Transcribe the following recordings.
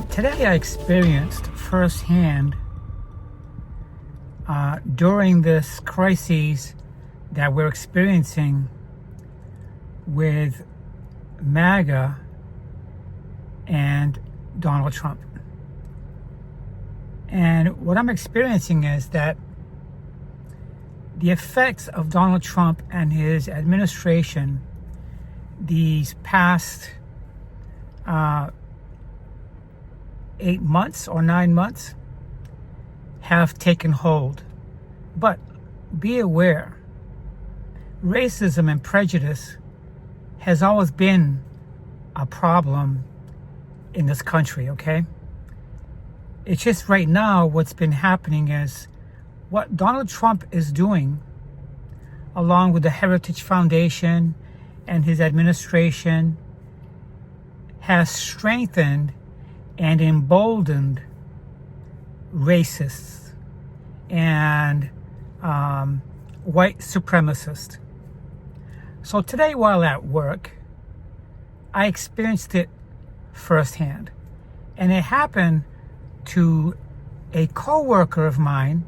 Today I experienced firsthand during this crisis that we're experiencing with MAGA and Donald Trump. And what I'm experiencing is that the effects of Donald Trump and his administration these past 8 months or 9 months have taken hold. But be aware, racism and prejudice has always been a problem in this country, okay? It's just right now what's been happening is what Donald Trump is doing, along with the Heritage Foundation and his administration, has strengthened and emboldened racists and white supremacists. So today while at work, I experienced it firsthand. And it happened to a co-worker of mine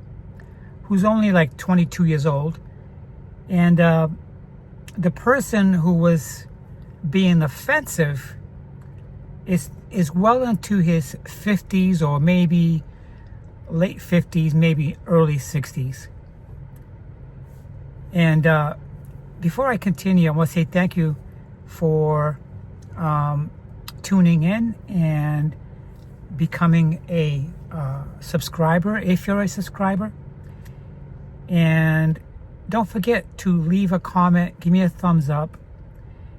who's only like 22 years old. And the person who was being offensive is well into his 50s or maybe late 50s, maybe early 60s. And before I continue, I want to say thank you for tuning in and becoming a subscriber, if you're a subscriber. And don't forget to leave a comment, give me a thumbs up.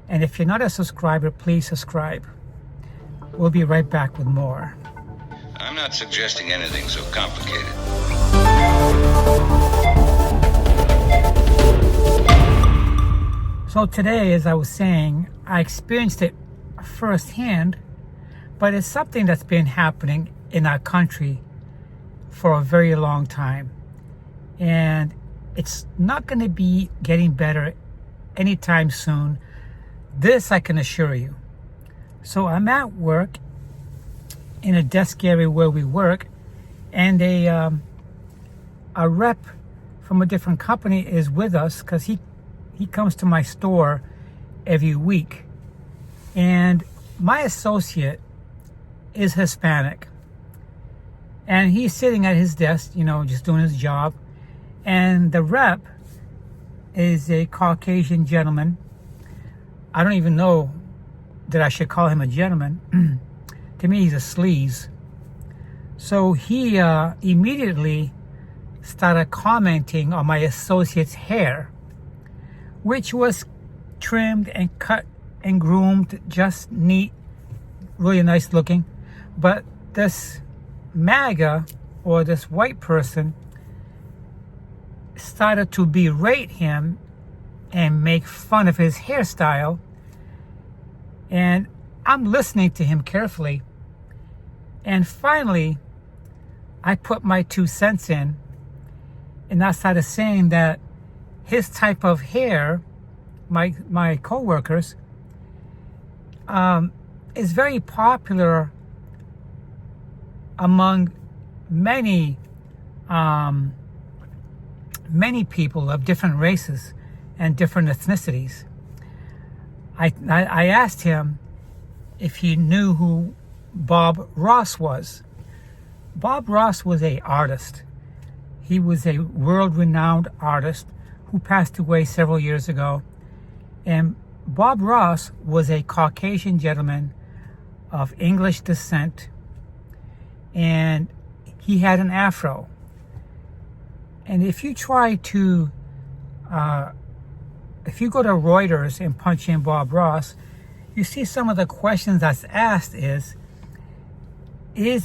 And if you're not a subscriber, please subscribe. We'll be right back with more. I'm not suggesting anything so complicated. So today, as I was saying, I experienced it firsthand, but it's something that's been happening in our country for a very long time. And it's not going to be getting better anytime soon. This I can assure you. So I'm at work in a desk area where we work, and a rep from a different company is with us because he comes to my store every week. And my associate is Hispanic. And he's sitting at his desk, just doing his job. And the rep is a Caucasian gentleman. I don't even know that I should call him a gentleman. To me, he's a sleaze. So he immediately started commenting on my associate's hair, which was trimmed and cut and groomed, just neat, really nice looking. But this MAGA, or this white person, started to berate him and make fun of his hairstyle. And I'm listening to him carefully. And finally, I put my 2 cents in, and I started saying that his type of hair, my coworkers, is very popular among many people of different races and different ethnicities. I asked him if he knew who Bob Ross was. Bob Ross was an artist. He was a world-renowned artist who passed away several years ago. And Bob Ross was a Caucasian gentleman of English descent. And he had an afro. And if you try to, if you go to Reuters and punch in Bob Ross, you see some of the questions that's asked is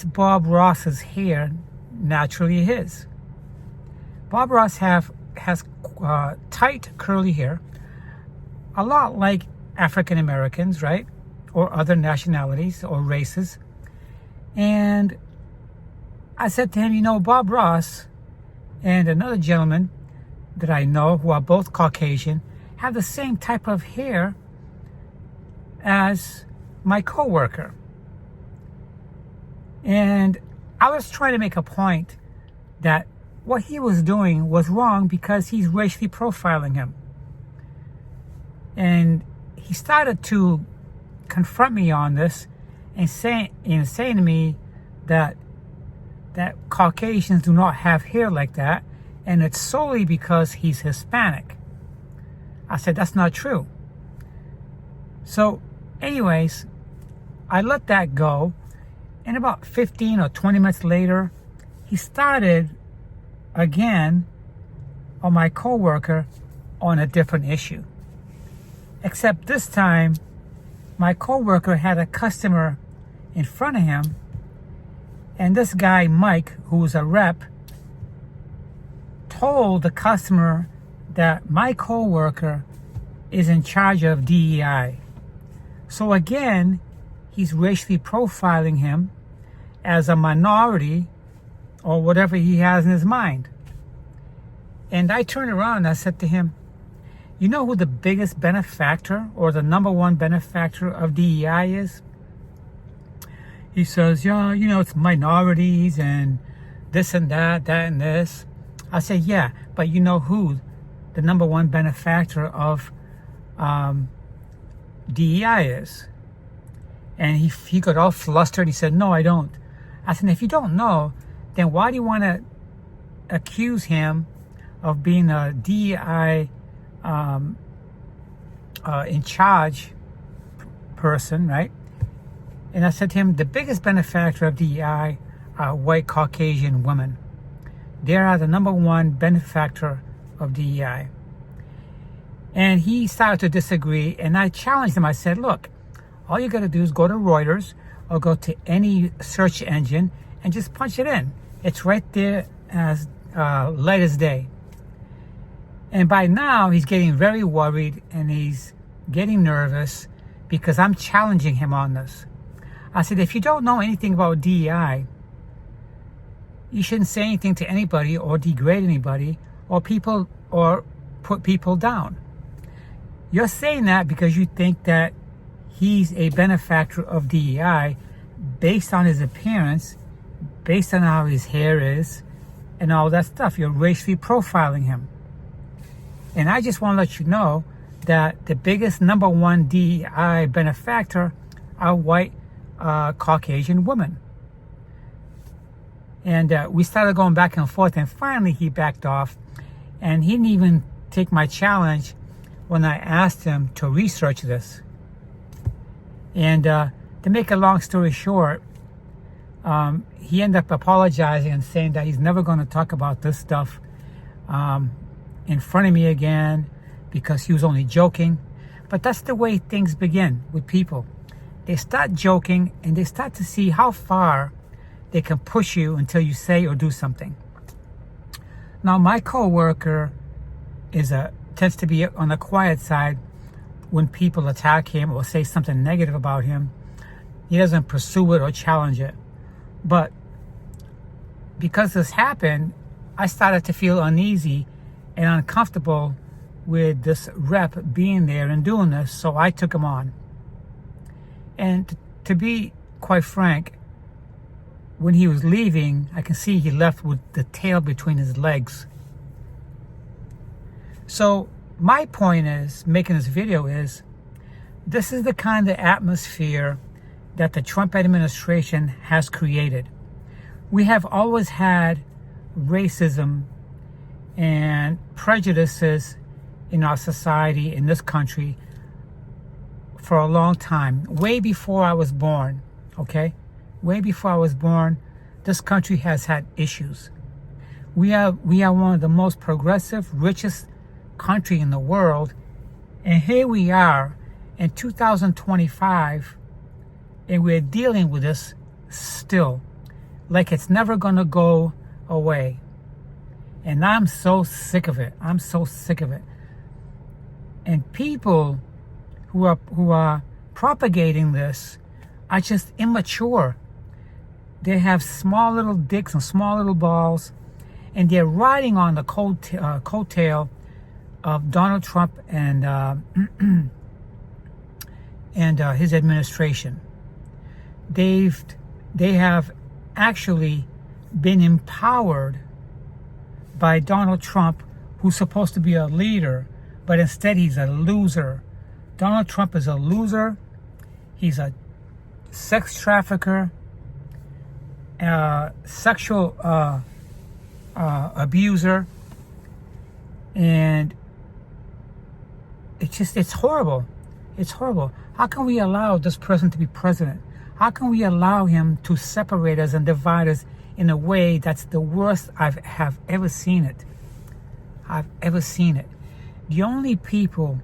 Bob Ross's hair naturally his? Bob Ross has tight curly hair, a lot like African Americans, right? Or other nationalities or races. And I said to him, Bob Ross and another gentleman, that I know who are both Caucasian have the same type of hair as my coworker. And I was trying to make a point that what he was doing was wrong because he's racially profiling him. And he started to confront me on this and saying to me that Caucasians do not have hair like that, and it's solely because he's Hispanic. I said, that's not true. So anyways, I let that go, and about 15 or 20 minutes later, he started again on my coworker on a different issue. Except this time, my coworker had a customer in front of him, and this guy, Mike, who's a rep, told the customer that my coworker is in charge of DEI. So again, he's racially profiling him as a minority or whatever he has in his mind. And I turned around and I said to him, you know who the biggest benefactor or the number one benefactor of DEI is? He says, yeah, it's minorities and this and that and this. I said, yeah, but you know who the number one benefactor of DEI is? And he got all flustered. He said, no, I don't. I said, if you don't know, then why do you want to accuse him of being a DEI in charge person, right? And I said to him, the biggest benefactor of DEI are white Caucasian women. They are the number one benefactor of DEI. And he started to disagree, and I challenged him. I said, look, all you got to do is go to Reuters or go to any search engine and just punch it in. It's right there as light as day. And by now, he's getting very worried and he's getting nervous because I'm challenging him on this. I said, if you don't know anything about DEI, you shouldn't say anything to anybody or degrade anybody or put people down. You're saying that because you think that he's a benefactor of DEI based on his appearance, based on how his hair is, and all that stuff. You're racially profiling him. And I just want to let you know that the biggest number one DEI benefactor are white Caucasian women. And we started going back and forth, and finally he backed off, and he didn't even take my challenge when I asked him to research this. And to make a long story short, he ended up apologizing and saying that he's never going to talk about this stuff in front of me again because he was only joking. But that's the way things begin with people. They start joking and they start to see how far they can push you until you say or do something. Now, my coworker tends to be on the quiet side when people attack him or say something negative about him. He doesn't pursue it or challenge it. But because this happened, I started to feel uneasy and uncomfortable with this rep being there and doing this, so I took him on. And to be quite frank, when he was leaving, I can see he left with the tail between his legs. So my point is, making this video is, this is the kind of atmosphere that the Trump administration has created. We have always had racism and prejudices in our society, in this country, for a long time, way before I was born, okay? Way before I was born, this country has had issues. We are one of the most progressive, richest country in the world, and here we are in 2025, and we're dealing with this still, like it's never gonna go away. And I'm so sick of it. I'm so sick of it. And people who are propagating this are just immature. They have small little dicks and small little balls, and they're riding on the coattail of Donald Trump and his administration. They have actually been empowered by Donald Trump, who's supposed to be a leader, but instead he's a loser. Donald Trump is a loser. He's a sex trafficker, sexual abuser, and it's horrible. It's horrible. How can we allow this person to be president? How can we allow him to separate us and divide us in a way that's the worst I have ever seen it? I've ever seen it. The only people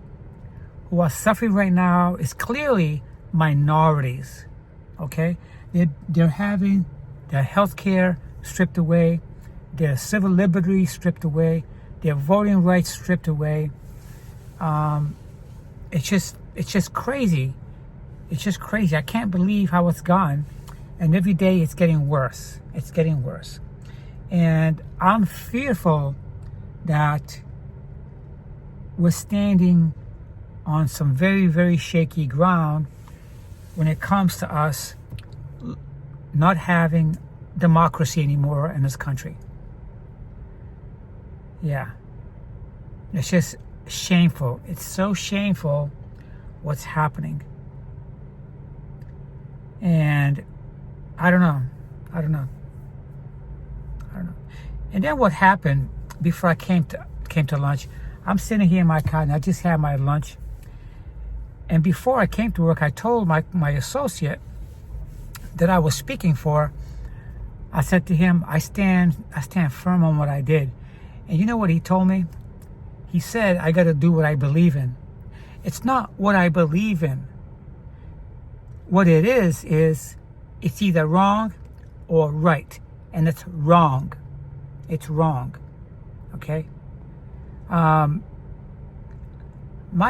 who are suffering right now is clearly minorities. Okay? They're having their health care stripped away, their civil liberties stripped away, their voting rights stripped away. It's just crazy. It's just crazy. I can't believe how it's gone. And every day it's getting worse. It's getting worse. And I'm fearful that we're standing on some very, very shaky ground when it comes to us not having democracy anymore in this country. Yeah. It's just shameful. It's so shameful what's happening. And I don't know. And then what happened before I came to lunch, I'm sitting here in my car and I just had my lunch. And before I came to work, I told my associate that I was speaking for, I said to him, I stand firm on what I did. And you know what he told me? He said, I got to do what I believe in. It's not what I believe in. What it is it's either wrong or right. And it's wrong. It's wrong. Okay? My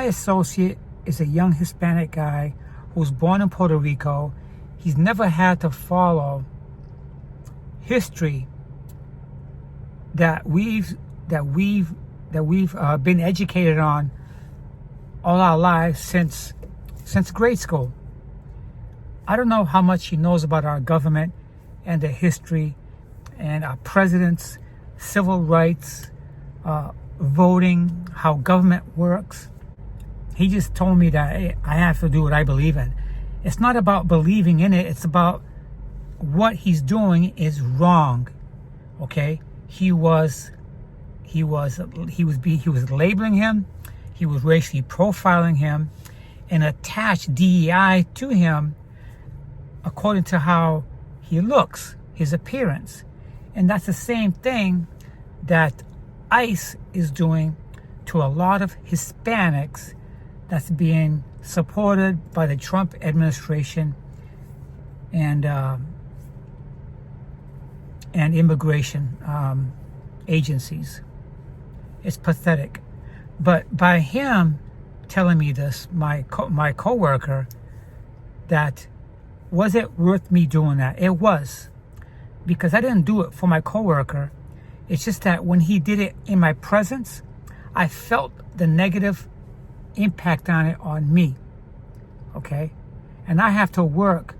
associate is a young Hispanic guy who's born in Puerto Rico. He's never had to follow history that we've been educated on all our lives since grade school. I don't know how much he knows about our government and the history and our presidents, civil rights, voting, how government works. He just told me that, hey, I have to do what I believe in. It's not about believing in it. It's about what he's doing is wrong. Okay? He was labeling him. He was racially profiling him and attached DEI to him according to how he looks, his appearance. And that's the same thing that ICE is doing to a lot of Hispanics that's being supported by the Trump administration and immigration agencies. It's pathetic. But by him telling me this, my coworker, that was it worth me doing that? It was, because I didn't do it for my coworker. It's just that when he did it in my presence, I felt the negative impact on it on me. Okay? And I have to work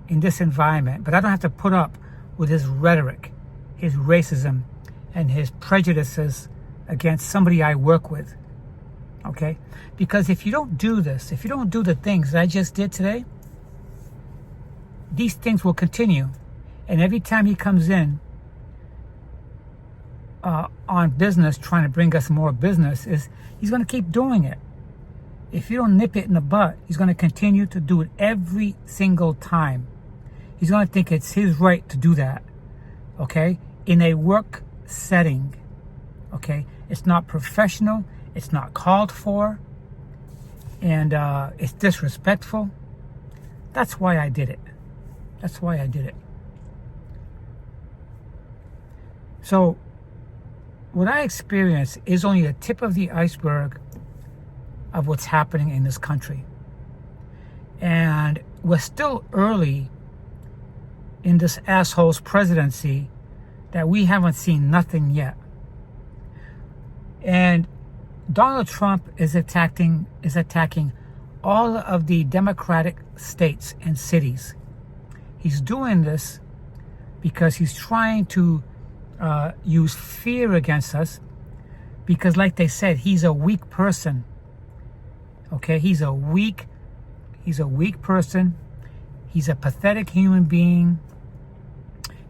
in this environment, but I don't have to put up with his rhetoric, his racism, and his prejudices against somebody I work with. Okay? Because if you don't do this, if you don't do the things that I just did today, these things will continue. And every time he comes in on business, trying to bring us more business, he's going to keep doing it. If you don't nip it in the butt, he's going to continue to do it every single time. He's going to think it's his right to do that. Okay? In a work setting. Okay? It's not professional. It's not called for. And it's disrespectful. That's why I did it. That's why I did it. So, what I experienced is only the tip of the iceberg of what's happening in this country. And we're still early in this asshole's presidency that we haven't seen nothing yet. And Donald Trump is attacking all of the Democratic states and cities. He's doing this because he's trying to use fear against us, because like they said, he's a weak person. Okay, he's a weak person. He's a pathetic human being.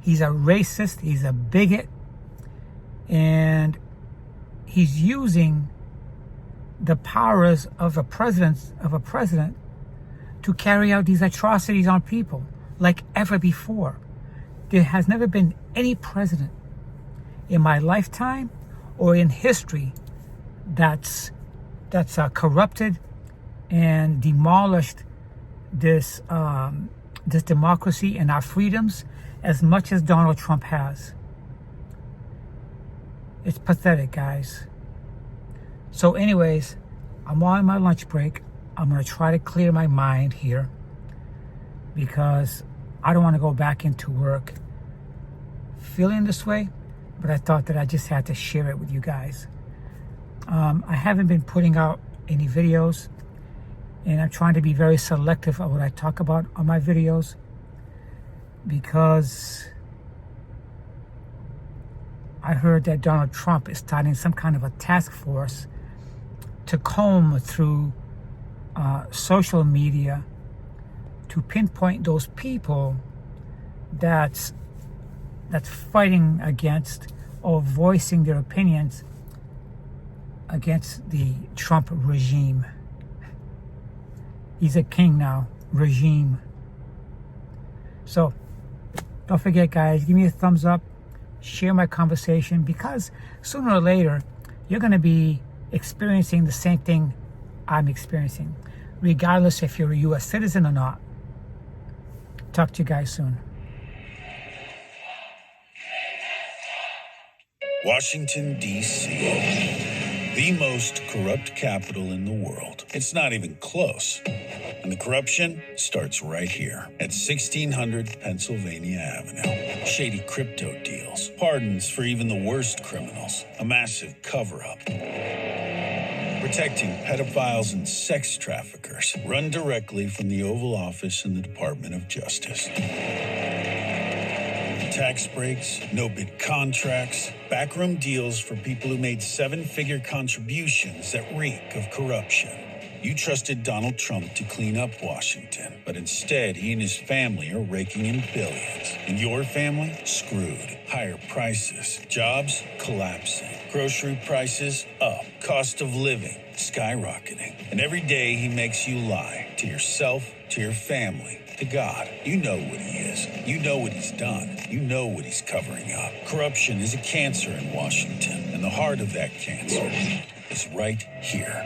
He's a racist. He's a bigot. And he's using the powers of a president to carry out these atrocities on people like ever before. There has never been any president in my lifetime or in history that's corrupted and demolished this democracy and our freedoms as much as Donald Trump has. It's pathetic, guys. So anyways, I'm on my lunch break. I'm going to try to clear my mind here because I don't want to go back into work feeling this way, but I thought that I just had to share it with you guys. I haven't been putting out any videos, and I'm trying to be very selective of what I talk about on my videos, because I heard that Donald Trump is starting some kind of a task force to comb through social media to pinpoint those people that's fighting against or voicing their opinions against the Trump regime. He's a king now, regime. So don't forget, guys, give me a thumbs up, share my conversation, because sooner or later you're going to be experiencing the same thing I'm experiencing, regardless if you're a U.S. citizen or not. Talk to you guys soon. Washington, D.C., the most corrupt capital in the world. It's not even close. And the corruption starts right here at 1600 Pennsylvania Avenue. Shady crypto deals, pardons for even the worst criminals, a massive cover-up. Protecting pedophiles and sex traffickers, run directly from the Oval Office in the Department of Justice. Tax breaks, no-bid contracts, backroom deals for people who made seven-figure contributions that reek of corruption. You trusted Donald Trump to clean up Washington, but instead he and his family are raking in billions. And your family? Screwed. Higher prices, jobs collapsing, grocery prices up, cost of living skyrocketing. And every day he makes you lie to yourself, to your family, to God. You know what he is. You know what he's done. You know what he's covering up. Corruption is a cancer in Washington, and the heart of that cancer is right here.